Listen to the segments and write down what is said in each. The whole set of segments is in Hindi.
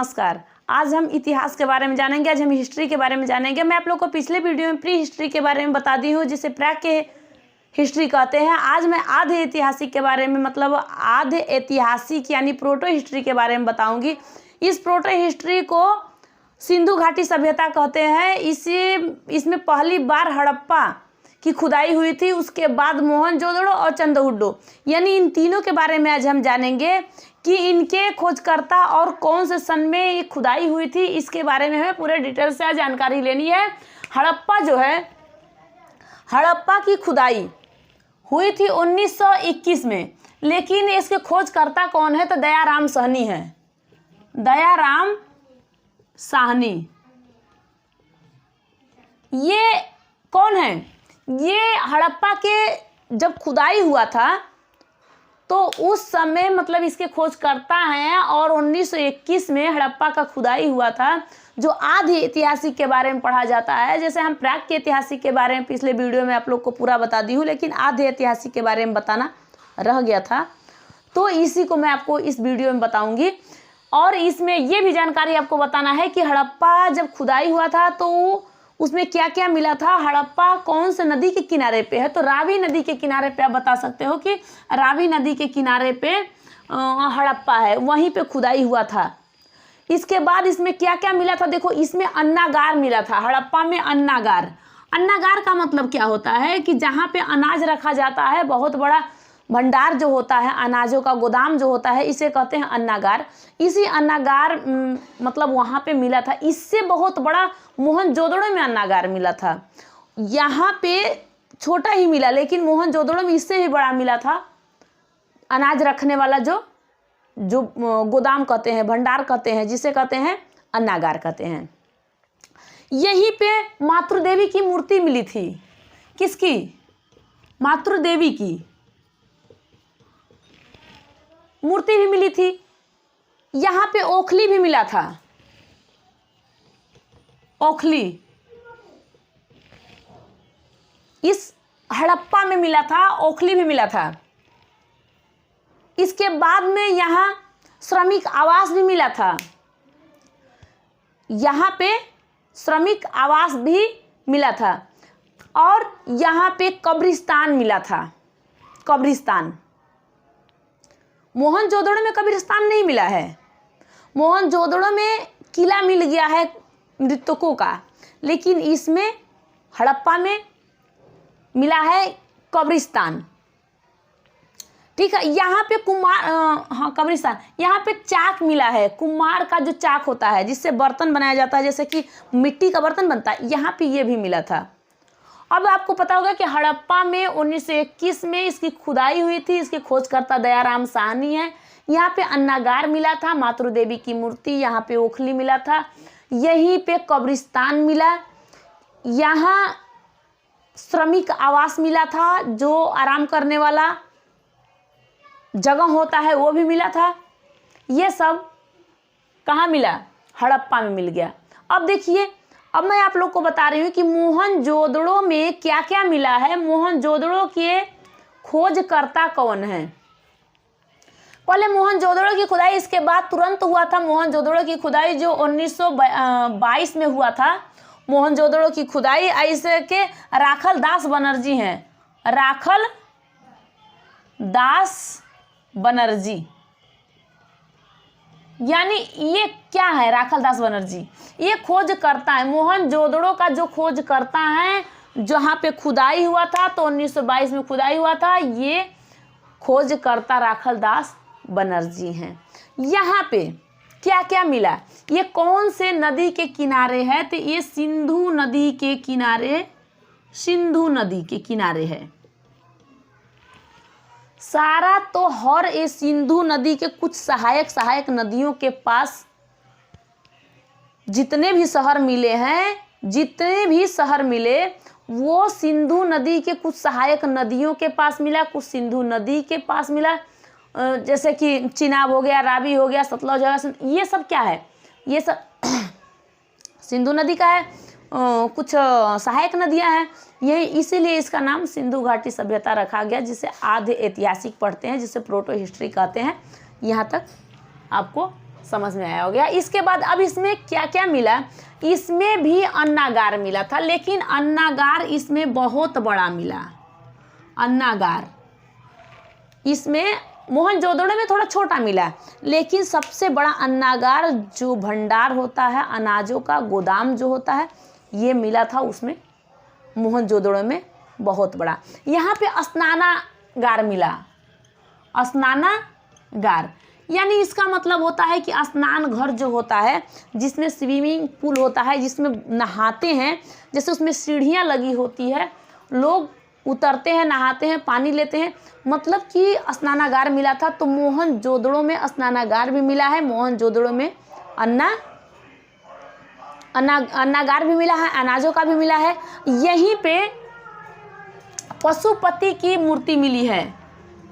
नमस्कार। आज हम इतिहास के बारे में जानेंगे, आज हम हिस्ट्री के बारे में जानेंगे। मैं आप लोग को पिछले वीडियो में प्री हिस्ट्री के बारे में बता दी हूँ, जिसे प्राक के हिस्ट्री कहते हैं। आज मैं आधे ऐतिहासिक के बारे में, मतलब आधे ऐतिहासिक यानी प्रोटो हिस्ट्री के बारे में बताऊंगी। इस प्रोटो हिस्ट्री को सिंधु घाटी सभ्यता कहते हैं। इसमें पहली बार हड़प्पा की खुदाई हुई थी, उसके बाद मोहनजोदड़ो और चंद्रहुड्डो, यानी इन तीनों के बारे में आज हम जानेंगे कि इनके खोजकर्ता और कौन से सन में ये खुदाई हुई थी। इसके बारे में हमें पूरे डिटेल से आज जानकारी लेनी है। हड़प्पा की खुदाई हुई थी 1921 में, लेकिन इसके खोजकर्ता कौन है तो दयाराम साहनी है। दयाराम साहनी ये कौन है? ये हड़प्पा के जब खुदाई हुआ था तो उस समय, मतलब इसके खोजकर्ता हैं, और 1921 में हड़प्पा का खुदाई हुआ था। जो आधे ऐतिहासिक के बारे में पढ़ा जाता है, जैसे हम प्राक के ऐतिहासिक के बारे में पिछले वीडियो में आप लोग को पूरा बता दी हूँ, लेकिन आधे ऐतिहासिक के बारे में बताना रह गया था, तो इसी को मैं आपको इस वीडियो में बताऊंगी। और इसमें ये भी जानकारी आपको बताना है कि हड़प्पा जब खुदाई हुआ था तो उसमें क्या क्या मिला था। हड़प्पा कौन से नदी के किनारे पे है? तो रावी नदी के किनारे पे आप बता सकते हो कि रावी नदी के किनारे पे हड़प्पा है, वहीं पे खुदाई हुआ था। इसके बाद इसमें क्या क्या मिला था? देखो, इसमें अन्नागार मिला था। हड़प्पा में अन्नागार का मतलब क्या होता है कि जहाँ पे अनाज रखा जाता है, बहुत बड़ा भंडार जो होता है, अनाजों का गोदाम जो होता है, इसे कहते हैं अन्नागार। इसी अन्नागार मतलब वहाँ पे मिला था। इससे बहुत बड़ा मोहनजोदड़ो में अन्नागार मिला था। यहाँ पे छोटा ही मिला, लेकिन मोहनजोदड़ो में इससे भी बड़ा मिला था। अनाज रखने वाला जो गोदाम कहते हैं, भंडार कहते हैं, जिसे कहते हैं अन्नागार कहते हैं। यहीं पे मातृदेवी की मूर्ति मिली थी। किसकी? मातृदेवी की मूर्ति भी मिली थी। यहाँ पे ओखली भी मिला था। ओखली इस हड़प्पा में मिला था, ओखली भी मिला था। इसके बाद में यहाँ श्रमिक आवास भी मिला था। यहाँ पे श्रमिक आवास भी मिला था, और यहाँ पे कब्रिस्तान मिला था। कब्रिस्तान मोहनजोदड़ो में कब्रिस्तान नहीं मिला है। मोहनजोदड़ो में किला मिल गया है मृतकों का, लेकिन इसमें हड़प्पा में मिला है कब्रिस्तान। ठीक है। यहाँ पे कब्रिस्तान, यहाँ पे चाक मिला है। कुम्हार का जो चाक होता है, जिससे बर्तन बनाया जाता है, जैसे कि मिट्टी का बर्तन बनता है, यहाँ पे ये भी मिला था। अब आपको पता होगा कि हड़प्पा में 1921 में इसकी खुदाई हुई थी। इसके खोजकर्ता दयाराम साहनी है। यहाँ पे अन्नागार मिला था, मातृदेवी की मूर्ति, यहाँ पे ओखली मिला था, यहीं पे कब्रिस्तान मिला, यहाँ श्रमिक आवास मिला था, जो आराम करने वाला जगह होता है, वो भी मिला था। ये सब कहाँ मिला? हड़प्पा में मिल गया। अब देखिए, अब मैं आप लोग को बता रही हूँ कि मोहनजोदड़ो में क्या क्या मिला है। मोहनजोदड़ो के खोजकर्ता कौन है? पहले मोहनजोदड़ो की खुदाई, इसके बाद तुरंत हुआ था मोहनजोदड़ो की खुदाई, जो 1922 में हुआ था। मोहनजोदड़ो की खुदाई ऐसे के राखल दास बनर्जी हैं। राखल दास बनर्जी, यानी ये क्या है? राखल दास बनर्जी ये खोजकर्ता है। मोहनजोदड़ो का जो खोजकर्ता है, जहाँ पे खुदाई हुआ था, तो 1922 में खुदाई हुआ था, ये खोजकर्ता राखल दास बनर्जी हैं। यहाँ पे क्या क्या मिला? ये कौन से नदी के किनारे है? तो ये सिंधु नदी के किनारे है। सारा तो हर ये सिंधु नदी के कुछ सहायक नदियों के पास जितने भी शहर मिले, वो सिंधु नदी के कुछ सहायक नदियों के पास मिला, कुछ सिंधु नदी के पास मिला। जैसे कि चिनाब हो गया, रावी हो गया, सतलज हो गया, ये सब क्या है? ये सब सिंधु नदी का है। कुछ सहायक नदियां हैं, यही इसीलिए इसका नाम सिंधु घाटी सभ्यता रखा गया, जिसे आधे ऐतिहासिक पढ़ते हैं, जिसे प्रोटो हिस्ट्री कहते हैं। यहाँ तक आपको समझ में आया हो गया। इसके बाद अब इसमें क्या क्या मिला, इसमें भी अन्नागार मिला था, लेकिन अन्नागार इसमें बहुत बड़ा मिला। अन्नागार इसमें मोहनजोदड़ो में थोड़ा छोटा मिला, लेकिन सबसे बड़ा अन्नागार जो भंडार होता है, अनाजों का गोदाम जो होता है, ये मिला था उसमें मोहनजोदड़ो में बहुत बड़ा। यहाँ पे स्नानागार मिला। स्नानागार यानी इसका मतलब होता है कि स्नान घर जो होता है, जिसमें स्विमिंग पूल होता है, जिसमें नहाते हैं, जैसे उसमें सीढ़ियाँ लगी होती है, लोग उतरते हैं, नहाते हैं, पानी लेते हैं, मतलब कि स्नानागार मिला था। तो मोहनजोदड़ो में स्नानागार भी मिला है, मोहनजोदड़ो में अन्नागार भी मिला है, अनाजों का भी मिला है। यहीं पे पशुपति की मूर्ति मिली है।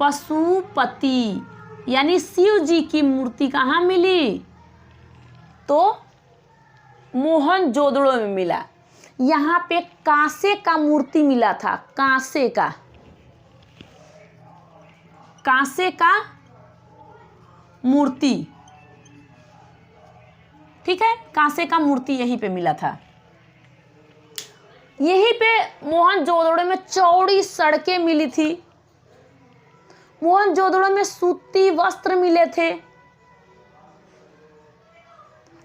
पशुपति यानी शिव जी की मूर्ति कहाँ मिली, तो मोहनजोदड़ो में मिला। यहाँ पे कांसे का मूर्ति मिला था, कांसे का मूर्ति, ठीक है, कांसे का मूर्ति यहीं पे मिला था। यहीं पे मोहनजोदड़ो में चौड़ी सड़कें मिली थी। मोहनजोदड़ो में सूती वस्त्र मिले थे।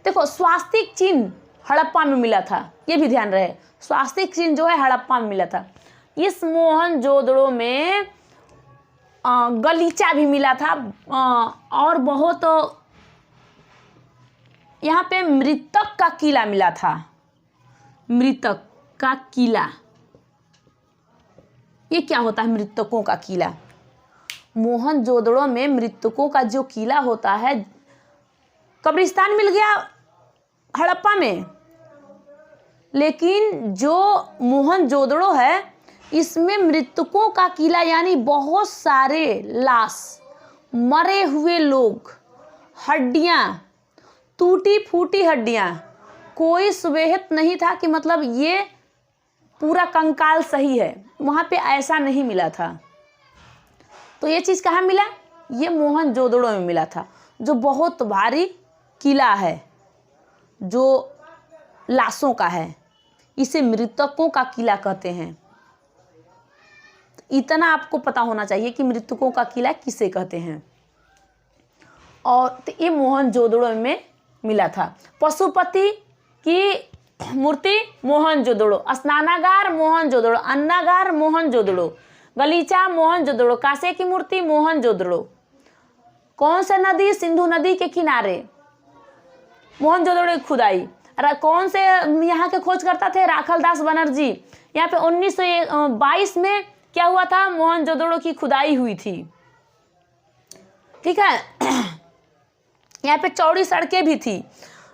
देखो स्वास्तिक चिन्ह हड़प्पा में मिला था, ये भी ध्यान रहे, स्वास्तिक चिन्ह जो है हड़प्पा में मिला था। इस मोहनजोदड़ो में गलीचा भी मिला था, और बहुत यहाँ पे मृतक का किला मिला था। मृतक का किला, ये क्या होता है मृतकों का किला? मोहनजोदड़ो में मृतकों का जो किला होता है, कब्रिस्तान मिल गया हड़प्पा में, लेकिन जो मोहनजोदड़ो है इसमें मृतकों का किला, यानी बहुत सारे लाश, मरे हुए लोग, हड्डियां, टूटी फूटी हड्डियां, कोई सुबेहत नहीं था कि मतलब ये पूरा कंकाल सही है, वहाँ पे ऐसा नहीं मिला था। तो ये चीज़ कहाँ मिला? ये मोहनजोदड़ो में मिला था, जो बहुत भारी किला है, जो लाशों का है, इसे मृतकों का किला कहते हैं। इतना आपको पता होना चाहिए कि मृतकों का किला किसे कहते हैं। और तो ये मोहनजोदड़ो में मिला था। पशुपति की मूर्ति मोहनजोदड़ो, स्नानागार मोहनजोदड़ो, अन्नागार मोहनजोदड़ो, गलीचा मोहनजोदड़ो, कांसे की मूर्ति मोहनजोदड़ो। कौन सा नदी? सिंधु नदी के किनारे मोहनजोदड़ो की खुदाई। कौन से यहाँ के खोज करता थे? राखलदास बनर्जी। यहाँ पे 1922 में क्या हुआ था? मोहनजोदड़ो की खुदाई हुई थी, ठीक है। यहाँ पे चौड़ी सड़कें भी थी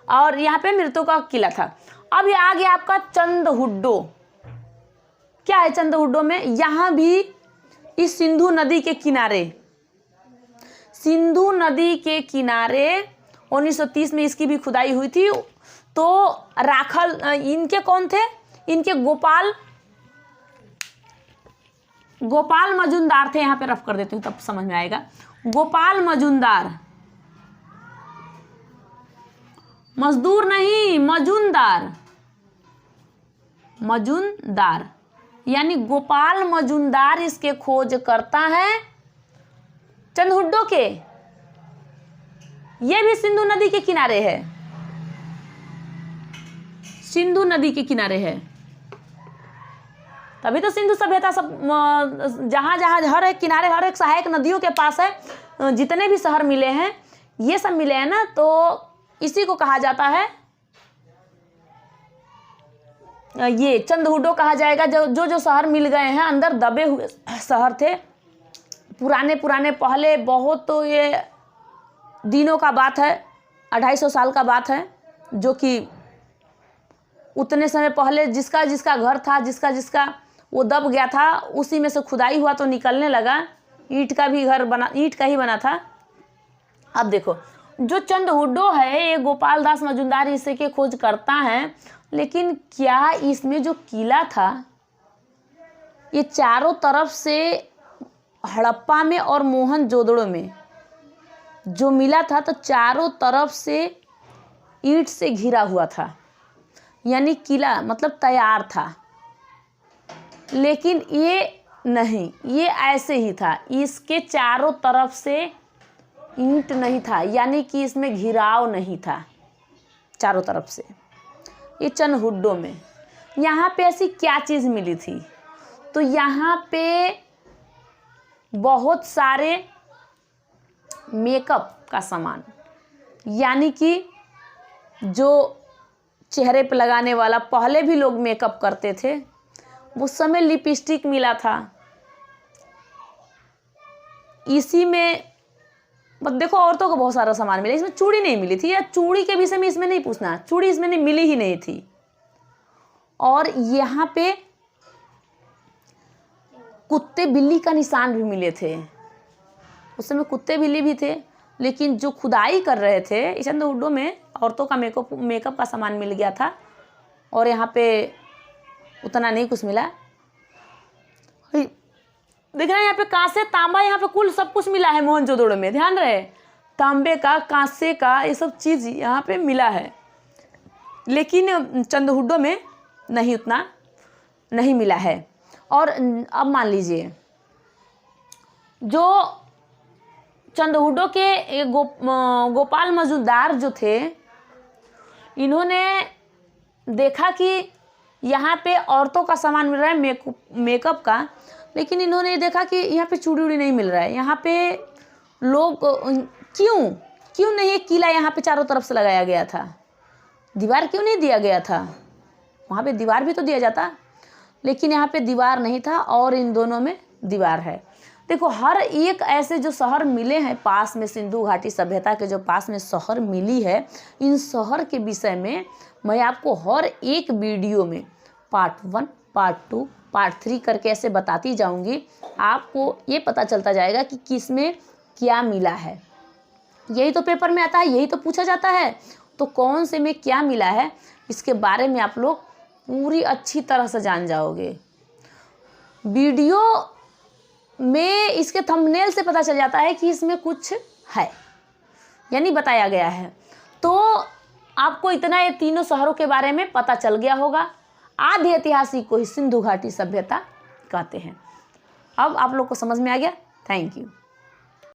और यहाँ पे मृतकों का किला था। अब ये आ गया आपका चंदहुड्डो। क्या है चंदहुड्डो में? यहाँ भी इस सिंधु नदी के किनारे, सिंधु नदी के किनारे 1930 में इसकी भी खुदाई हुई थी। तो राखल, इनके कौन थे? इनके गोपाल मजुमदार थे। यहाँ पे रफ कर देती हूँ तब समझ में आएगा। गोपाल मजुमदार, मजदूर नहीं, मजुमदार यानी गोपाल मजुमदार इसके खोज करता है चंदहुड्डो के। ये भी सिंधु नदी के किनारे है, सिंधु नदी के किनारे है। तभी तो सिंधु सभ्यता सब जहाँ जहाँ हर एक किनारे, हर एक सहायक नदियों के पास है, जितने भी शहर मिले हैं ये सब मिले हैं ना, तो इसी को कहा जाता है, ये चंदहुड्डो कहा जाएगा। जो शहर मिल गए हैं, अंदर दबे हुए शहर थे, पुराने पहले, बहुत तो ये दिनों का बात है, 250 साल का बात है, जो कि उतने समय पहले जिसका घर था, जिसका वो दब गया था, उसी में से खुदाई हुआ तो निकलने लगा। ईंट का ही बना था। अब देखो जो चंदहुड्डो है, ये गोपाल दास मजुमदार इसे के खोज करता है, लेकिन क्या इसमें जो किला था, ये चारों तरफ से हड़प्पा में और मोहनजोदड़ो में जो मिला था तो चारों तरफ से ईंट से घिरा हुआ था, यानी किला मतलब तैयार था। लेकिन ये नहीं, ये ऐसे ही था, इसके चारों तरफ से ईंट नहीं था, यानी कि इसमें घिराव नहीं था चारों तरफ से। ये चनहुड्डों में यहाँ पे ऐसी क्या चीज़ मिली थी? तो यहाँ पे बहुत सारे मेकअप का सामान, यानी कि जो चेहरे पे लगाने वाला, पहले भी लोग मेकअप करते थे, उस समय लिपस्टिक मिला था। इसी में देखो औरतों को बहुत सारा सामान मिला, इसमें चूड़ी नहीं मिली थी, या चूड़ी के विषय में इसमें नहीं पूछना, चूड़ी इसमें नहीं मिली ही नहीं थी। और यहाँ पे कुत्ते बिल्ली का निशान भी मिले थे। उस समय कुत्ते बिल्ली भी थे, लेकिन जो खुदाई कर रहे थे इस चंदहुड्डों में औरतों का मेकअप का सामान मिल गया था, और यहाँ पे उतना नहीं कुछ मिला। देख रहे हैं यहाँ पे कांसे, तांबा, यहाँ पे कुल सब कुछ मिला है मोहनजोदड़ो में, ध्यान रहे, तांबे का, कांसे का, ये सब चीज़ यहाँ पे मिला है। लेकिन चंदहुड्डों में नहीं, उतना नहीं मिला है। और अब मान लीजिए जो चंदहुड्डों के गोपाल मजूमदार जो थे, इन्होंने देखा कि यहाँ पे औरतों का सामान मिल रहा है मेकअप का, लेकिन इन्होंने देखा कि यहाँ पे चूड़ी उड़ी नहीं मिल रहा है। यहाँ पे लोग क्यों नहीं एक किला यहाँ पे चारों तरफ से लगाया गया था? दीवार क्यों नहीं दिया गया था? वहाँ पे दीवार भी तो दिया जाता, लेकिन यहाँ पे दीवार नहीं था और इन दोनों में दीवार है। देखो हर एक ऐसे जो शहर मिले हैं पास में, सिंधु घाटी सभ्यता के जो पास में शहर मिली है, इन शहर के विषय में मैं आपको हर एक वीडियो में पार्ट 1, पार्ट 2, पार्ट 3 करके ऐसे बताती जाऊंगी। आपको ये पता चलता जाएगा कि किस में क्या मिला है। यही तो पेपर में आता है, यही तो पूछा जाता है। तो कौन से में क्या मिला है, इसके बारे में आप लोग पूरी अच्छी तरह से जान जाओगे। वीडियो में इसके थंबनेल से पता चल जाता है कि इसमें कुछ है, यानी बताया गया है। तो आपको इतना ये तीनों शहरों के बारे में पता चल गया होगा। आदि ऐतिहासिक को ही सिंधु घाटी सभ्यता कहते हैं। अब आप लोग को समझ में आ गया। Thank you.